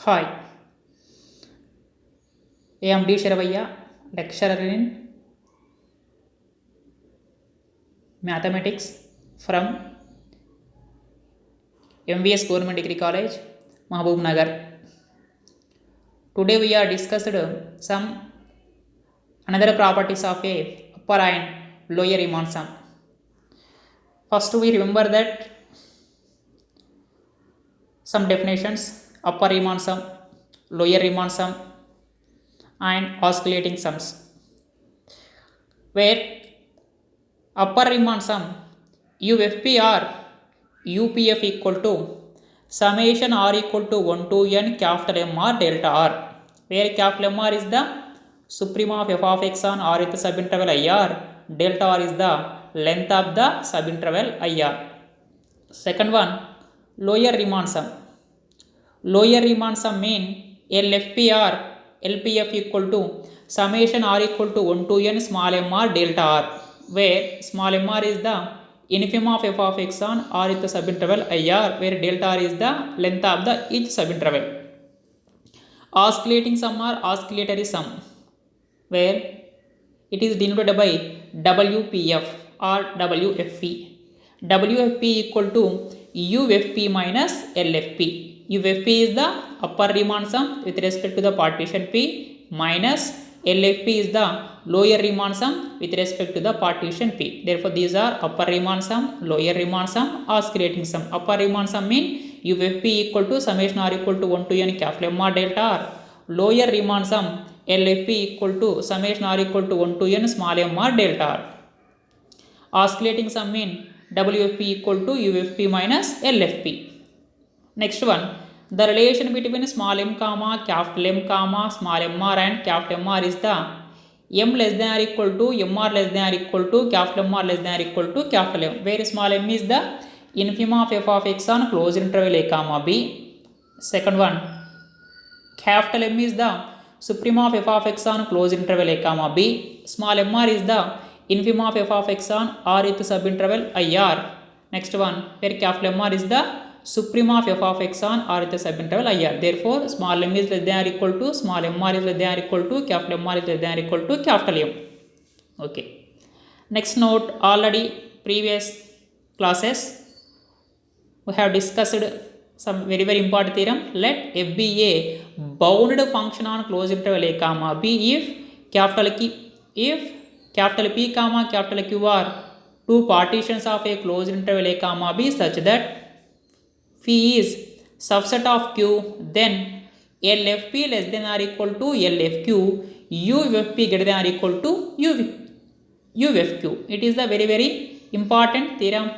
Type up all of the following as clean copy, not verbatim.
Hi, I am D. Sharavaya, lecturer in mathematics from MVS Government Degree College, Mahabub Nagar. Today we are discussed some another properties of a upper and lower Riemann sum. First we remember that some definitions: upper Riemann sum, lower Riemann sum, and oscillating sums. Where upper Riemann sum UFP or UPF equal to summation r equal to 1 to n capital M r delta r, where capital M r is the supreme of f of x on r with the subinterval I r, delta r is the length of the subinterval I r. Second one, lower Riemann sum. Lower Riemann sum mean LFP or LPF equal to summation r equal to 1 to n small m r delta r, where small m r is the infimum of f of x on r is the subinterval I r, where delta r is the length of the each subinterval. Oscillating sum or oscillatory sum, where it is denoted by WPF or WFP. WFP equal to UFP minus LFP. UFP is the upper Riemann sum with respect to the partition P minus LFP is the lower Riemann sum with respect to the partition P. Therefore, these are upper Riemann sum, lower Riemann sum, oscillating sum. Upper Riemann sum mean UFP equal to summation r equal to 1 to n capital M r delta r. Lower Riemann sum LFP equal to summation r equal to 1 to n small m r delta r. Oscillating sum mean WFP equal to UFP minus LFP. Next one, the relation between small m comma capital M comma small m r and capital M r is the m less than or equal to m r less than or equal to capital M r less than or equal to capital M, where small m is the infimum of f of x on closed interval a comma b. Second one, capital M is the supreme of f of x on closed interval a comma b. Small m r is the infimum of f of x on r with subinterval I r. Next one, where capital M r is the supreme of f of x on r with the subinterval I r. Therefore, small m is less than or equal to small m r is less than or equal to capital M r is less than or equal to capital M. Okay. Next note, already previous classes we have discussed some very important theorem. Let f be a bounded function on closed interval a comma b if capital P comma capital Q are two partitions of a closed interval a comma b such that phi is subset of Q, then LFP less than or equal to LFQ, UFP greater than or equal to UFQ. It is the very important theorem,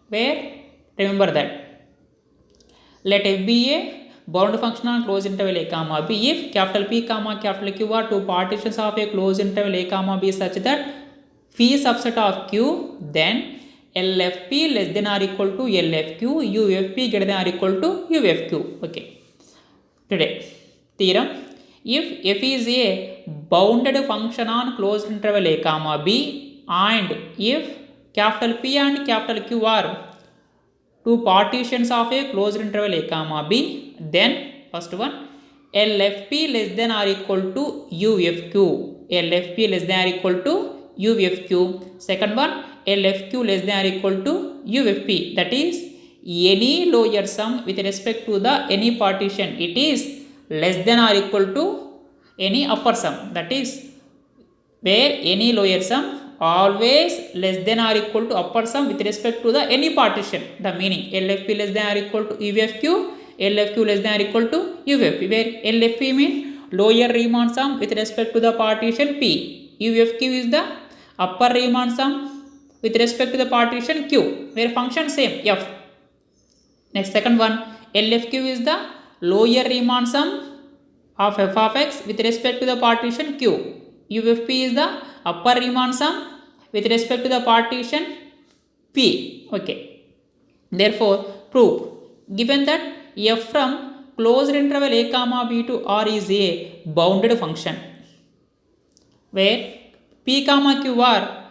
where remember that. Let f be a bounded function on closed interval a comma b if capital P comma capital Q are two partitions of a closed interval a comma b such that phi is subset of Q, then LFP less than or equal to LFQ, UFP greater than or equal to UFQ. Okay. Today, theorem: if f is a bounded function on closed interval a comma b, and if capital P and capital Q are two partitions of a closed interval a comma b, then first one, LFP less than or equal to UFQ. LFP less than or equal to UFQ. Second one, LFQ less than or equal to UFP. That is, any lower sum with respect to the any partition, it is less than or equal to any upper sum. That is, where any lower sum always less than or equal to upper sum with respect to the any partition. The meaning, LFP less than or equal to UFQ, LFQ less than or equal to UFP, where LFP means lower Riemann sum with respect to the partition P. UFQ is the upper Riemann sum with respect to the partition Q, where function same f. Next, second one, LFQ is the lower Riemann sum of f of x with respect to the partition Q. UFP is the upper Riemann sum with respect to the partition P. Okay. Therefore, prove, given that f from closed interval a comma b to r is a bounded function, where P comma Q are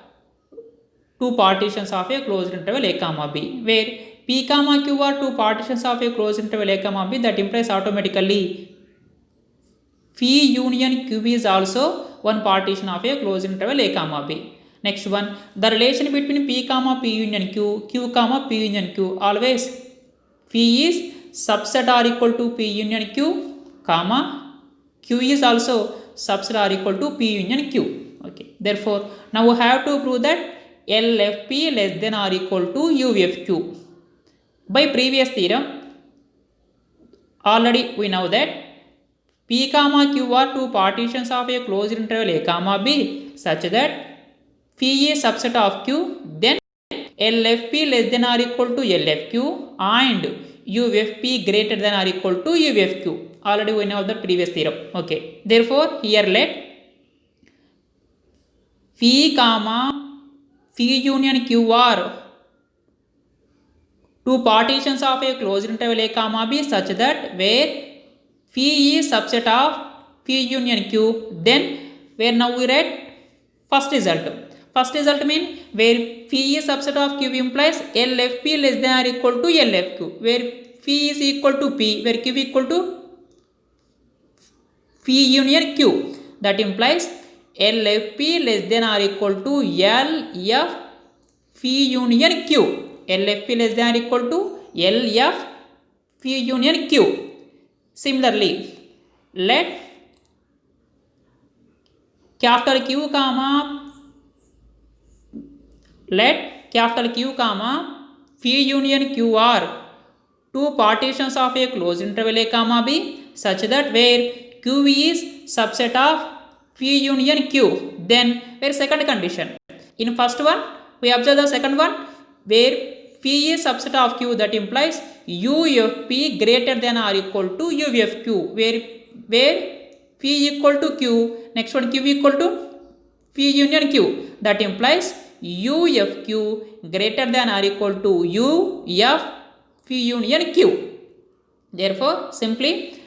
two partitions of a closed interval a comma b, where P comma Q are two partitions of a closed interval a comma b, that implies automatically phi union q is also one partition of a closed interval a comma b. Next one, the relation between p comma p union q, q comma p union q, always phi is subset or equal to p union q, comma q is also subset or equal to p union q. Okay, therefore now we have to prove that LFP less than or equal to UFQ. By previous theorem, already we know that p comma q are two partitions of a closed interval a comma b such that phi is subset of q, then LFP less than or equal to LFQ and UFP greater than or equal to UFQ. Already we know the previous theorem. Okay, therefore here let phi comma phi union q are two partitions of a closed interval a comma b such that where phi is subset of phi union q, then where now we write first result. First result mean where phi is subset of q implies LFP less than or equal to LFQ, where phi is equal to p, where q equal to phi union q, that implies LFP less than or equal to LF phi union q, LFP less than or equal to LF phi union q. Similarly, let capital Q comma phi union q are two partitions of a closed interval a comma b such that where q is subset of phi union q, then where second condition. In first one we observe the second one where phi is subset of q, that implies UFP greater than or equal to UFQ, where phi equal to q, next one q equal to phi union q, that implies UFQ greater than or equal to UF phi union q. Therefore simply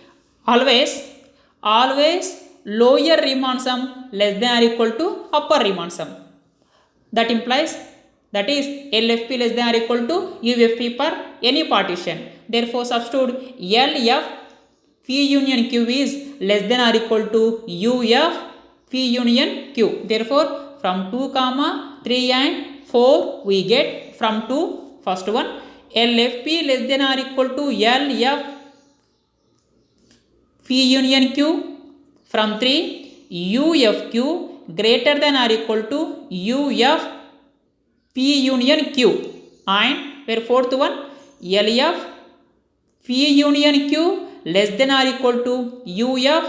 always lower Riemann sum less than or equal to upper Riemann sum, that implies that is LFP less than or equal to UFP per any partition. Therefore substitute LF phi union q is less than or equal to UF phi union q. Therefore from 2, 3 and 4 we get from 2 first one LFP less than or equal to LF phi union q, from 3 UFQ greater than or equal to UF phi union q, and where fourth one LF phi union q less than or equal to UF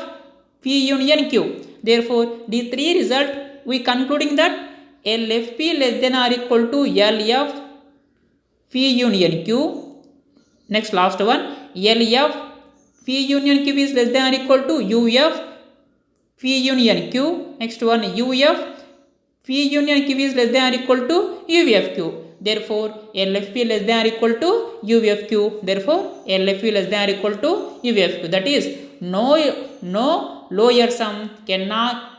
phi union q. Therefore these three result we concluding that LFP less than or equal to LF phi union q. Next last one LF phi union q is less than or equal to UF phi union q. Next one UF phi union q is less than or equal to UFQ. Therefore LFP less than or equal to UFQ. Therefore LFP less than or equal to UFQ. That is no lower sum cannot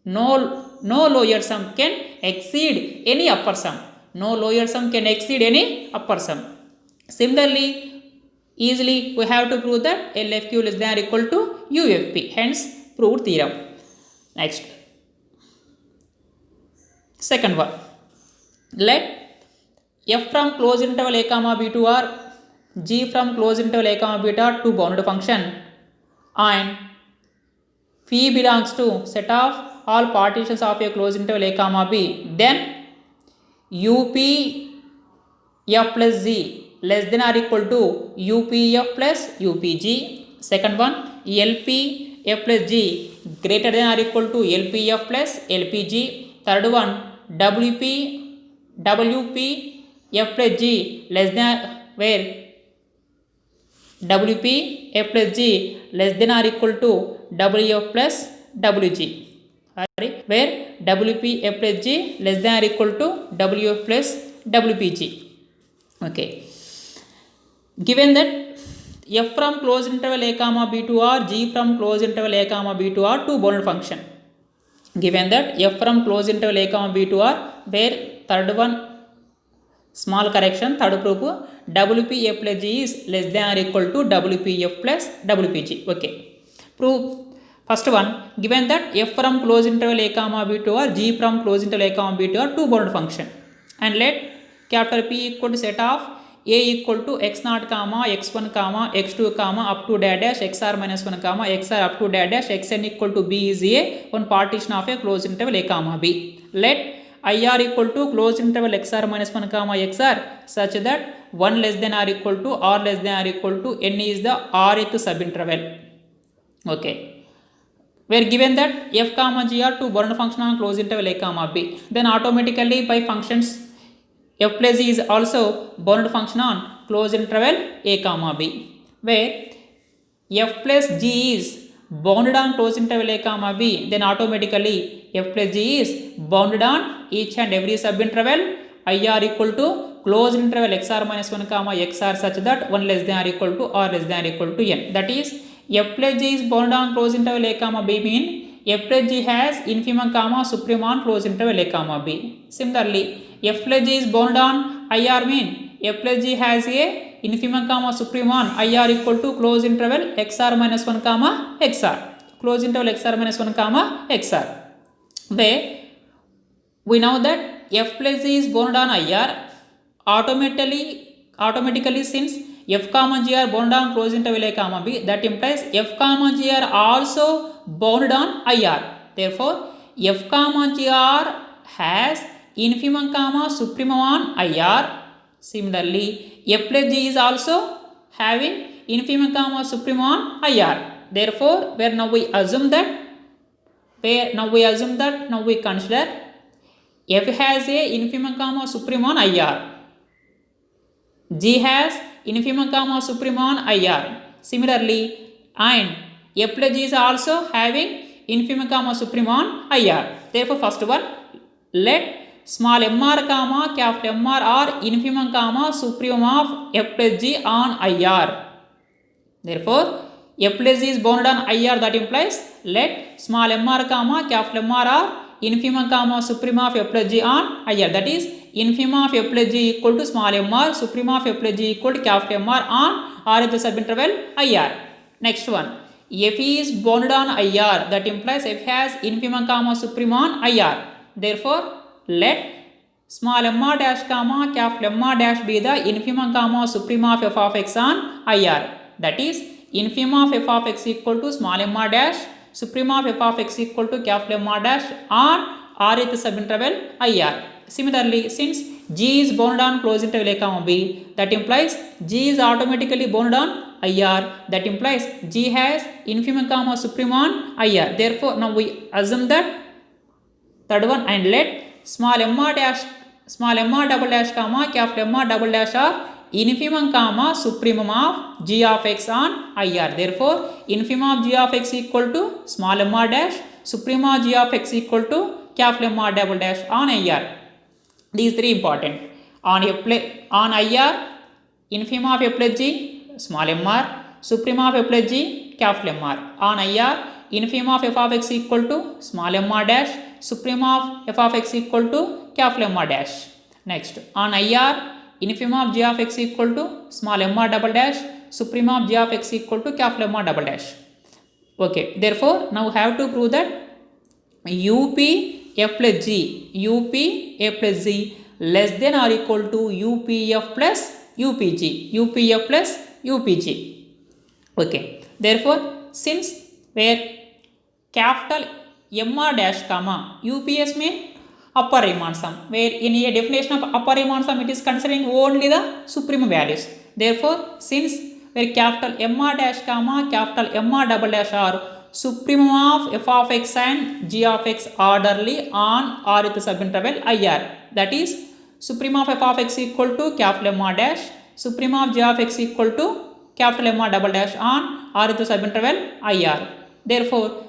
no lower sum can exceed any upper sum. No lower sum can exceed any upper sum. Similarly, easily we have to prove that LFQ less than or equal to UFP. Hence proved theorem. Next, second one. Let f from closed interval a comma b to r, g from closed interval a comma b to r two bounded function, and phi belongs to set of all partitions of a closed interval a comma b, then up f plus g less than or equal to upf plus upg. Second one lp f plus g greater than or equal to lpf plus lpg. Third one wp f plus g less than where wp f plus g less than or equal to wf plus wg, where wp f plus g less than or equal to wf plus wpg. Okay, given that f from closed interval a comma b to r, g from closed interval a comma b to r two bounded function. Given that f from closed interval a comma b to r, where third one small correction, third proof wp f plus g is less than or equal to wpf plus wpg. Okay, proof First one, given that f from closed interval a comma b to or g from closed interval a comma b to are two bounded function, and let capital P equal to set of a equal to x naught comma x1 comma x2 comma up to dash dash xr minus 1 comma xr up to dash dash xn equal to b is a one partition of a closed interval a comma b. Let IR equal to closed interval xr minus 1 comma xr such that 1 less than or equal to or less than or equal to n is the rth subinterval. Okay, we are given that f comma g are two bounded function on closed interval a comma b, then automatically by functions f plus g is also bounded function on closed interval a comma b, where f plus g is bounded on closed interval a comma b, then automatically f plus g is bounded on each and every subinterval IR equal to closed interval xr minus 1 comma xr such that 1 less than or equal to or less than or equal to n. That is, f plus g is bounded on closed interval a comma b mean f plus g has infimum comma supremum on closed interval a comma b. Similarly, f plus g is bounded on IR mean f plus g has a infimum comma supremum on IR equal to closed interval xr minus 1 comma xr, closed interval xr minus 1 comma xr, where we know that f plus g is bounded on IR automatically since f comma g are bounded on closed interval a comma b, that implies f comma g are also bounded on IR. Therefore, f comma g are has infimum comma supremum on IR. Similarly, f plus g is also having infimum comma supremum on IR. Therefore, now we consider f has a infimum comma supremum on IR, g has infimum comma supremum on IR. Similarly, and f plus g is also having infimum comma supremum on IR. Therefore, first one, let small mr comma capital mr are infimum comma supremum of f plus g on IR. Therefore, f plus g is bounded on IR, that implies let small mr comma capital mr are infimum comma supremum of f plus g on IR. That is, infimum of f plus g equal to small mr, supremum of f plus g equal to capital mr on rth subinterval IR. Next one, f is bounded on IR, that implies f has infimum comma supremum on IR. Therefore, let small mr dash comma capital mr dash be the infimum comma supremum of f of x on IR. That is, infimum of f of x equal to small mr dash, supremum of f of x equal to capital mr dash on rth subinterval IR. Similarly, since g is bounded on closed interval a comma b, that implies g is automatically bounded on IR, that implies g has infimum comma supremum on IR. Therefore, now we assume that third one, and let small mr double dash comma capital mr double dash are infimum comma supremum of g of x on IR. Therefore, infimum of g of x equal to small mr dash, supremum of g of x equal to capital mr double dash on IR. These three important. On IR, infimum of f plus g small mr, supremum of f plus g capital mr. On IR, infimum of f of x equal to small mr dash, supremum of f of x equal to capital mr dash. Next, on IR, infimum of g of x equal to small mr double dash, supremum of g of x equal to capital mr double dash. Okay, therefore, now we have to prove that up f plus g, up f plus g less than or equal to upf plus upg, upf plus upg. Okay, therefore, since where capital mr dash comma ups mean upper Riemann sum, where in a definition of upper Riemann sum it is considering only the supreme values. Therefore, since where capital mr dash comma capital mr double dash are supremum of f of x and g of x orderly on rth subinterval IR, that is, supremum of f of x equal to capital mr dash, supremum of g of x equal to capital mr double dash on rth subinterval IR. Therefore,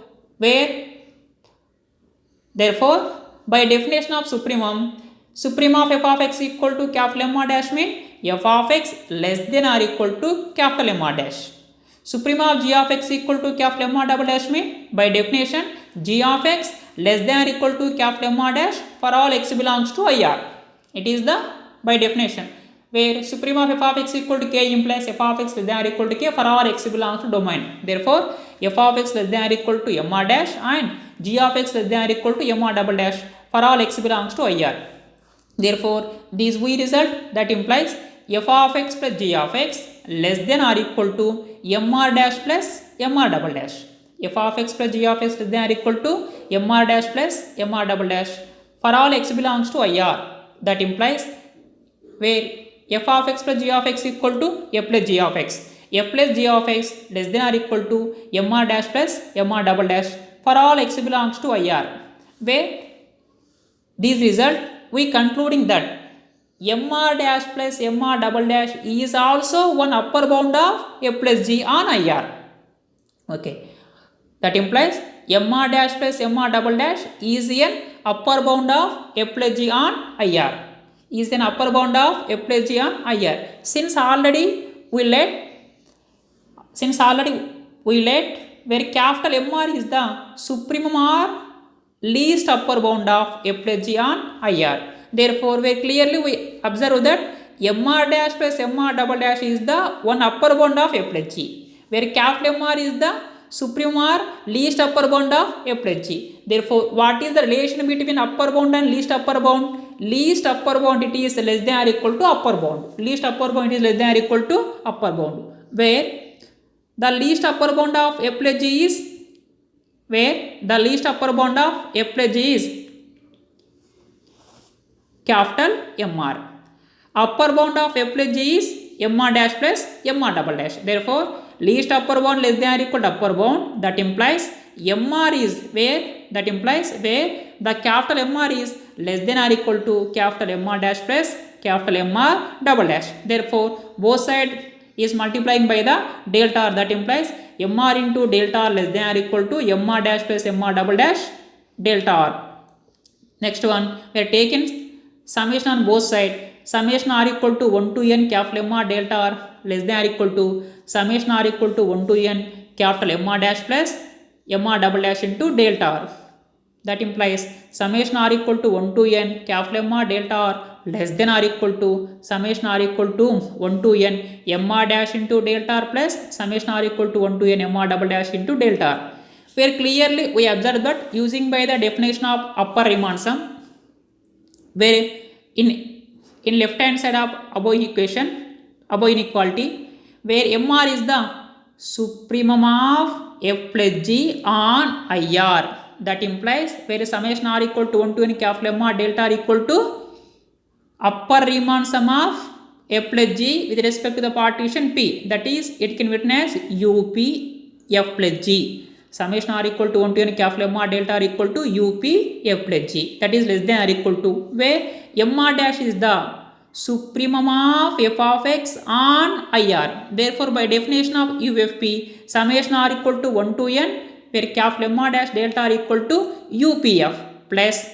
by definition of supremum of f of x equal to capital mr dash mean f of x less than or equal to capital mr dash. Supremum of g of x equal to capital mr double dash mean by definition g of x less than or equal to capital mr dash for all x belongs to IR. It is the by definition. where supreme of f of x equal to k implies f of x less than or equal to k for all x belongs to domain. Therefore, f of x less than or equal to m r dash and g of x less than or equal to m r double dash for all x belongs to IR. Therefore, this we result that implies f of x plus g of x less than or equal to m r dash plus m r double dash. F of x plus g of x less than or equal to m r dash plus m r double dash for all x belongs to IR. That implies where f of x plus g of x equal to f plus g of x. F plus g of x less than or equal to m r dash plus m r double dash for all x belongs to IR. Where this result we concluding that m r dash plus m r double dash is also one upper bound of f plus g on IR. Okay, that implies m r dash plus m r double dash is an upper bound of f plus g on IR. Is an upper bound of f plus g on IR. Since already we let where capital MR is the supremum or least upper bound of f plus g on IR. Therefore, clearly we observe that mr dash plus mr double dash is the one upper bound of f plus g, where capital MR is the supreme or least upper bound of f plus g. Therefore, what is the relation between upper bound and least upper bound? Least upper bound it is less than or equal to upper bound. Least upper bound is less than or equal to upper bound, where the least upper bound of f plus g is capital MR. Upper bound of f plus g is mr dash plus mr double dash. Therefore, least upper bound less than or equal to upper bound. That implies mr is where the capital MR is less than or equal to capital MR dash plus capital MR double dash. Therefore, both side is multiplying by the delta R. That implies MR into delta R less than or equal to MR dash plus MR double dash delta R. Next one, we are taking summation on both sides. Summation R equal to 1 to n capital MR delta R less than or equal to summation R equal to 1 to n capital MR dash plus MR double dash into delta R. That implies summation R equal to 1 to n capital MR delta R less than or equal to summation R equal to 1 to n MR dash into delta R plus summation R equal to 1 to n MR double dash into delta R. Where clearly we observe that using by the definition of upper Riemann sum, where in left hand side of above inequality, where MR is the supremum of f plus g on IR. That implies where summation R equal to 1 to n capital MR delta R equal to upper Riemann sum of f plus g with respect to the partition P. That is, it can be written as UP f plus g. Summation R equal to 1 to n capital MR delta R equal to UP f plus g. That is less than or equal to, where MR dash is the supremum of f of x on IR. Therefore, by definition of UFP, summation R equal to 1 to n, where capital MR dash delta R equal to UPF plus,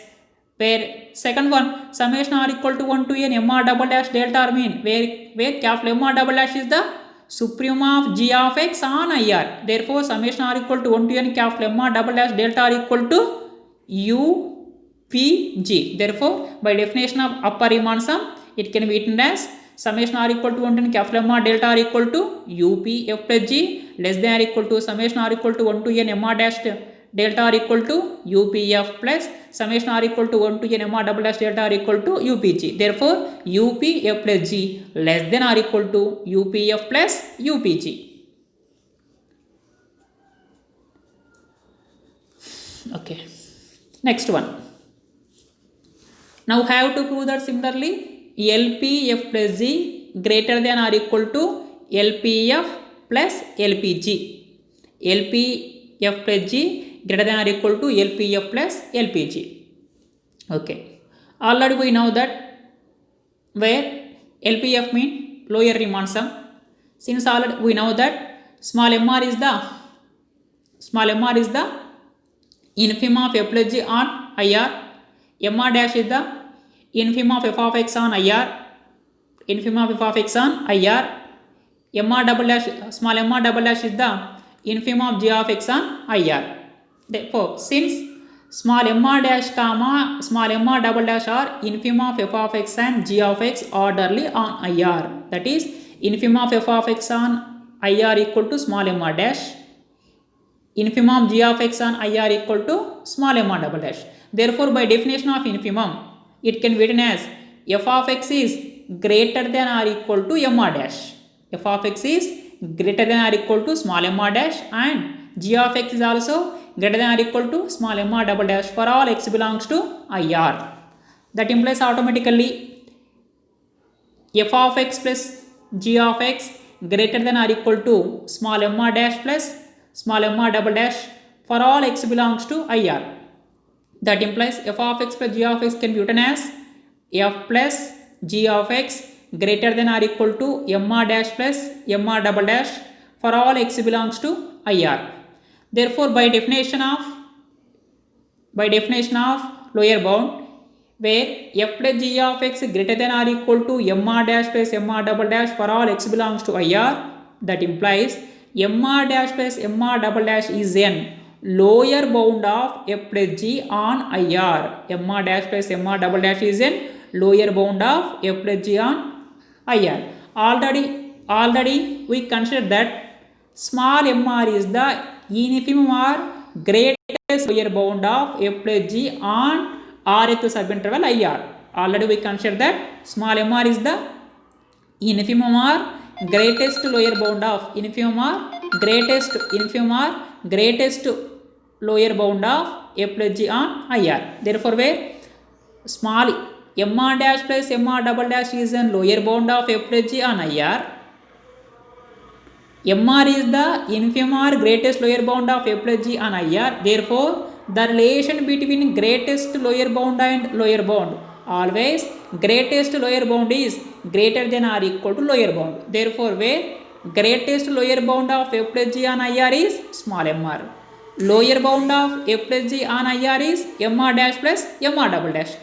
where second one summation R equal to 1 to n MR double dash delta R mean, where capital MR double dash is the supremum of g of x on IR. Therefore, summation R equal to 1 to n capital MR double dash delta R equal to UPG. Therefore, by definition of upper Riemann sum, it can be written as summation R equal to 1 to n capital MR delta R equal to UP f plus g less than or equal to summation R equal to 1 to n MR dash delta R equal to UPF plus summation R equal to 1 to n MR double dash delta R equal to UPG. Therefore, UPF plus g less than or equal to UPF plus UPG. Okay, next one. Now have to prove that similarly LPF plus g greater than or equal to LPF plus LPG. LPF plus g greater than or equal to LPF plus LPG. Okay, already we know that where LPF mean lower Riemann sum. Since already we know that small mr is the infimum of f plus g on IR. MR dash is the infimum of f of x on IR. Infimum of f of x on IR. MR double dash, small mr double dash is the infimum of g of x on IR. Therefore, since small mr dash comma small mr double dash are infimum of f of x and g of x orderly on IR. That is infimum of f of x on IR equal to small mr dash. Infimum of g of x on IR equal to small mr double dash. Therefore, by definition of infimum, it can be written as f of x is greater than or equal to mr dash. F of x is greater than or equal to small mr dash and g of x is also greater than or equal to small mr double dash for all x belongs to IR. That implies automatically f of x plus g of x greater than or equal to small mr dash plus small mr double dash for all x belongs to IR. That implies f of x plus g of x can be written as f plus g of x greater than or equal to mr dash plus mr double dash for all x belongs to IR. Therefore, by definition of lower bound, where f plus g of x greater than or equal to mr dash plus mr double dash for all x belongs to IR, that implies mr dash plus mr double dash is an lower bound of f plus g on IR. mr dash plus mr double dash is an lower bound of f plus g on IR. Already we considered that small mr is the infimum or greatest lower bound of f plus g on rth subinterval IR. Already we considered that small mr is the infimum or greatest lower bound of infimum or greatest lower bound of f plus g on IR. Therefore, where small mr dash plus mr double dash is an lower bound of f plus g on IR, mr is the infimum or greatest lower bound of f plus g on IR. Therefore, the relation between greatest lower bound and lower bound, always greatest lower bound is greater than or equal to lower bound. Therefore, where greatest lower bound of f plus g on IR is small mr. Lower bound of f plus g on IR is mr dash plus mr double dash.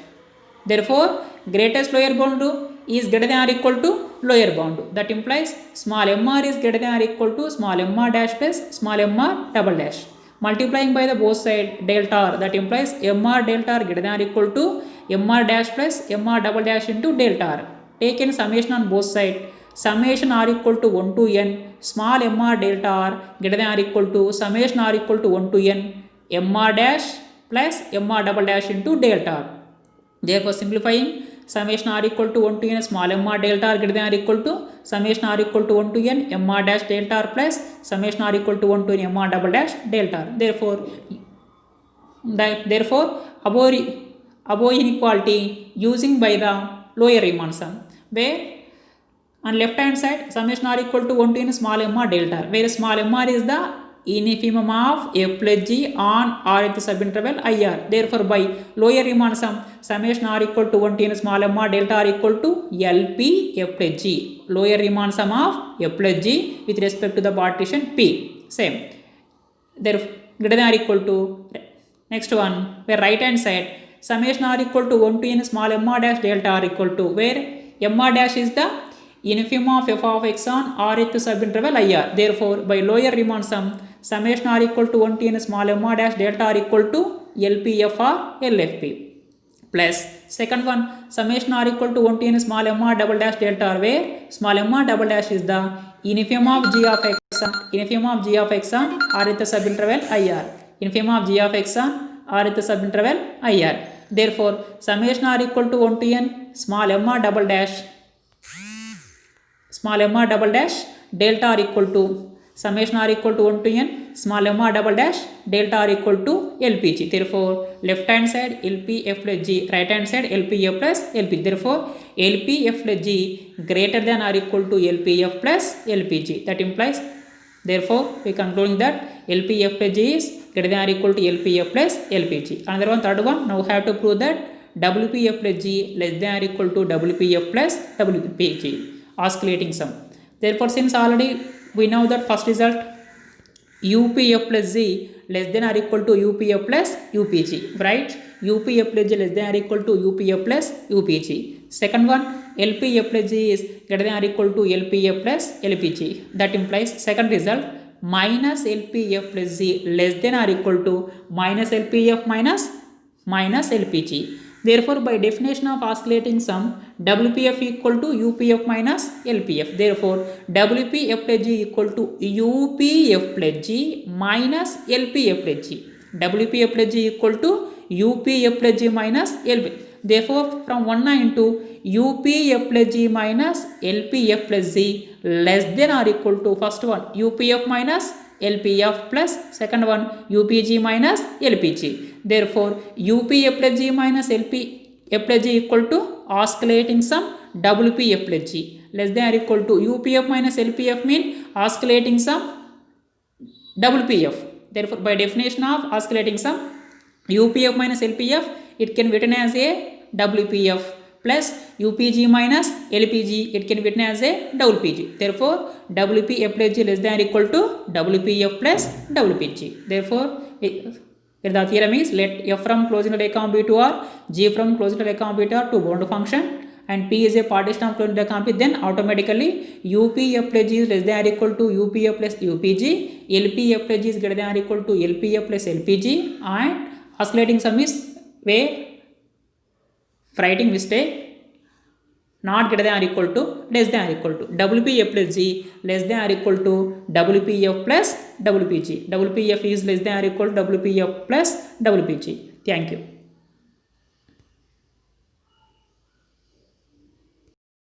Therefore, greatest lower bound is greater than or equal to lower bound. That implies small mr is greater than or equal to small mr dash plus small mr double dash. Multiplying by the both side delta r, that implies mr delta r greater than or equal to mr dash plus mr double dash into delta r. Taken summation on both sides. Summation r equal to 1 to n small mr delta r greater than or equal to summation r equal to 1 to n mr dash plus mr double dash into delta r. Therefore, simplifying, summation r equal to 1 to n small mr delta r greater than or equal to summation r equal to 1 to n mr dash delta r plus summation r equal to 1 to n mr double dash delta r. Therefore, above inequality using by the lower Riemann sum, where on left hand side summation r equal to 1 to n small mr delta r, where small mr is the infimum of f plus g on rth subinterval IR. Therefore, by lower Riemann sum, summation r equal to 1 to n small mr delta r equal to LP f plus g. Lower Riemann sum of f plus g with respect to the partition P. Same. Therefore, greater than or equal to next one, where right hand side summation r equal to 1 to n small mr dash delta r equal to, where mr dash is the infimum of f of x on rth subinterval IR. Therefore, by lower Riemann sum, summation r equal to 1 to n small mr dash delta r equal to LPF or LFP. Plus second one, summation r equal to 1 to n small mr double dash delta r, where small mr double dash is the infimum of g of x on rth subinterval IR. Infimum of g of x on rth subinterval IR. Therefore, summation r equal to 1 to n small mr double dash delta r equal to summation r equal to 1 to n small mr double dash delta r equal to LPG. Therefore, left hand side LPF plus G, right hand side LPF plus LP. Therefore, LPF plus G greater than or equal to LPF plus LPG. That implies, therefore, we concluding that LPF plus G is greater than or equal to LPF plus LPG. Another one, third one, now we have to prove that WPF plus G less than or equal to WPF plus WPG. Oscillating sum. Therefore, since already we know that first result UPF plus Z less than or equal to UPF plus UPG, right? UPF plus G less than or equal to UPF plus UPG. Second one, LPF plus G is greater than or equal to LPF plus LPG. That implies second result minus LPF plus Z less than or equal to minus LPF minus minus LPG. Therefore, by definition of oscillating sum, WPF equal to UPF minus LPF. Therefore, WPF plus G equal to UPF plus G minus LPF plus G. WPF plus G equal to UPF plus G minus LPF. Therefore, from 1 into UPF plus G minus LPF plus Z less than or equal to first one UPF minus LPF plus second one UPG minus LPG. Therefore, UPF plus G minus LPF plus G equal to oscillating sum WPF plus G less than or equal to UPF minus LPF mean oscillating sum WPF. Therefore, by definition of oscillating sum UPF minus LPF, it can be written as a WPF plus UPG minus LPG, it can be written as a WPG. Therefore, WPF plus G less than or equal to WPF plus WPG. Therefore, the theorem is let F from closing the comma B to R, G from closing the comma B to R to bound function, and P is a partition of closing the comma P, then automatically UPF plus G is less than or equal to UPF plus UPG, LPF plus G is greater than or equal to LPF plus LPG, and oscillating sum is where writing mistake not greater than or equal to less than or equal to WPF plus G less than or equal to WPF plus WPG. WPF is less than or equal to WPF plus WPG. Thank you.